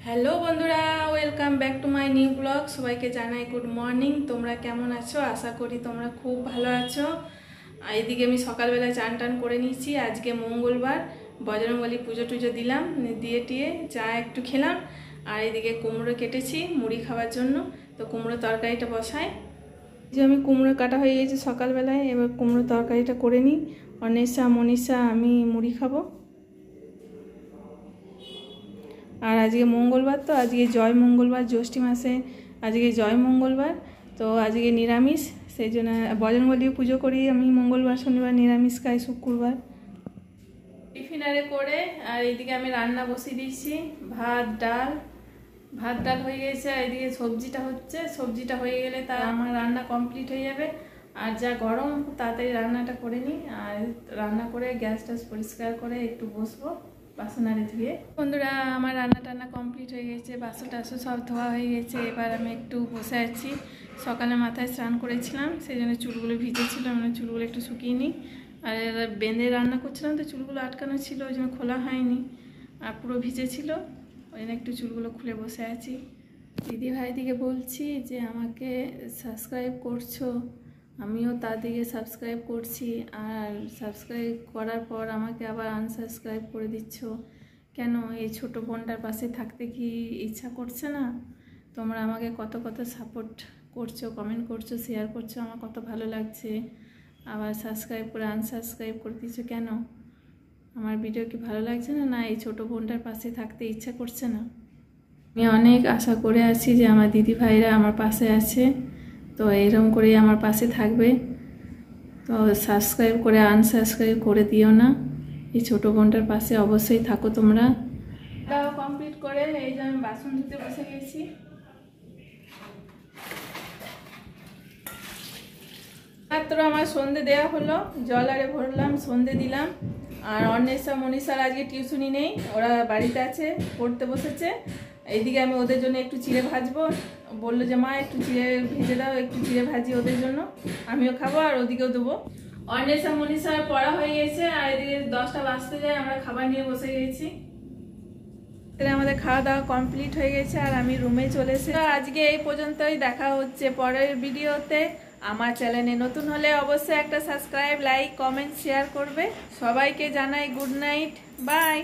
Hello বন্ধুরা, welcome back to my new blog. সবাইকে জানাই গুড মর্নিং। তোমরা কেমন আছো? আশা করি তোমরা খুব ভালো আছো। এইদিকে আমি সকালবেলা চান টান করে নিয়েছি। আজকে মঙ্গলবার, বজরংবলী পুজো টুজো দিলাম, দিয়ে টিয়ে চা একটু খেলাম। আর এইদিকে কুমড়ো কেটেছি মুড়ি খাওয়ার জন্য, তো কুমড়ো তরকারিটা বসাই। যে আমি কুমড়ো কাটা হয়ে গেছে সকালবেলায়, এবার কুমড়ো তরকারিটা করে নিই। অনিশা মনীষা আমি মুড়ি খাবো। আর আজকে মঙ্গলবার, তো আজকে জয় মঙ্গলবার, জ্যৈষ্ঠী মাসে আজকে জয় মঙ্গলবার, তো আজকে নিরামিষ। সেই জন্য বজরংবলী পুজো করি আমি মঙ্গলবার, শনিবার নিরামিষ খাই, শুক্রবার টিফিনারে করে। আর এইদিকে আমি রান্না বসিয়ে দিয়েছি, ভাত ডাল হয়ে গেছে। আর এদিকে সবজিটা হয়ে গেলে তা আমার রান্না কমপ্লিট হয়ে যাবে। আর যা গরম, তাড়াতাড়ি রান্নাটা করে নিই। আর রান্না করে গ্যাস ট্যাস পরিষ্কার করে একটু বসবো বাসন আরে ধুয়ে। বন্ধুরা, আমার রান্না টান্না কমপ্লিট হয়ে গেছে, বাসন টাসন সব ধোয়া হয়ে গেছে। এবার আমি একটু বসে আছি। সকালে মাথায় স্নান করেছিলাম, সেই জন্য চুলগুলো ভিজেছিল, মানে চুলগুলো একটু শুকিয়ে নিই। আর বেঁধে রান্না করছিলাম, তো চুলগুলো আটকানো ছিল, ওই জন্য খোলা হয়নি, আর পুরো ভিজেছিল, ওই জন্য একটু চুলগুলো খুলে বসে আছি। দিদি ভাইদিকে বলছি যে আমাকে সাবস্ক্রাইব করছো, আমিও তাদেরকে সাবস্ক্রাইব করছি। আর সাবস্ক্রাইব করার পর আমাকে আবার আনসাবস্ক্রাইব করে দিচ্ছ কেন? এই ছোট বোনটার পাশে থাকতে কি ইচ্ছা করছে না? তোমরা আমাকে কত কত সাপোর্ট করছো, কমেন্ট করছো, শেয়ার করছো, আমার কত ভালো লাগছে। আবার সাবস্ক্রাইব করে আনসাবস্ক্রাইব করে দিচ্ছ কেন? আমার ভিডিও কি ভালো লাগছে না, না এই ছোট বোনটার পাশে থাকতে ইচ্ছা করছে না? আমি অনেক আশা করে আছি যে আমার দিদি ভাইরা আমার পাশে আছে, তো এরকম করেই আমার পাশে থাকবে। তো সাবস্ক্রাইব করে আনসাবস্ক্রাইব করে দিও না, এই ছোটো বোনটার পাশে অবশ্যই থাকো তোমরা। এটাও কমপ্লিট করে এই যে আমি বাসন ধুতে বসে গেছি। মাত্র আমার সন্ধে দেওয়া হলো, জল আরে ভরলাম, সন্ধে দিলাম। আর অন্বেষা মনীষার আজকে টিউশনি নেই, ওরা বাড়িতে আছে, পড়তে বসেছে। এইদিকে আমি ওদের জন্য একটু চিড়ে ভাজবো, বললো যে মা একটু চিড়ে ভেজে দাও, একটু চিড়ে ভাজি ওদের জন্য, আমিও খাবো আর ওদিকেও দেবো। অন্বেষা মনীষার পড়া হয়ে গেছে, আর এদিকে 10টা বাজতে যায়, আমরা খাবার নিয়ে বসে গেছি। আমাদের খাওয়া দাওয়া কমপ্লিট হয়ে গেছে, আর আমি রুমে চলে এসেছি। আজকে এই পর্যন্তই, দেখা হচ্ছে পরের ভিডিওতে। আমার চ্যানেলে নতুন হলে অবশ্যই একটা সাবস্ক্রাইব, লাইক, কমেন্ট, শেয়ার করবে। সবাইকে জানাই গুড নাইট, বাই।